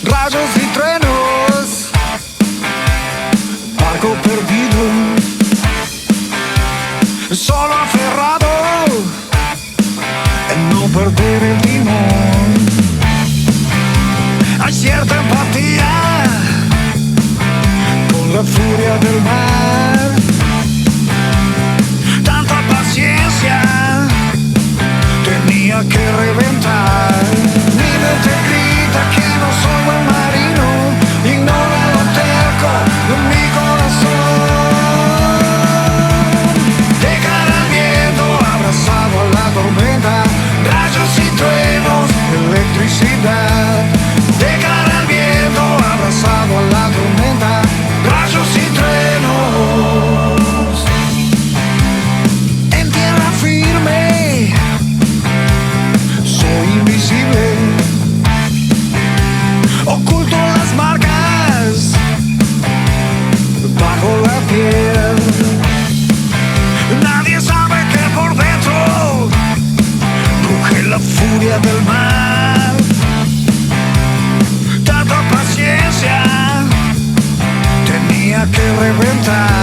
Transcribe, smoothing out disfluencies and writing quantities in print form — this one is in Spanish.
Rayos y truenos, barco perdido, solo aferrado en no perder el timón. Hay cierta empatía con la furia del mar, tanta paciencia tenía que reventar. Mi mente grita que no soy buen marino, ignora lo terco de mi corazón. Dejar al viento abrazado a la tormenta, rayos y truenos, electricidad. Dejar al viento abrazado a la tormenta, rayos y truenos. En tierra firme soy invisible, oculto las marcas bajo la piel. Nadie sabe que por dentro ruge la furia del mar. Tanta paciencia tenía que reventar.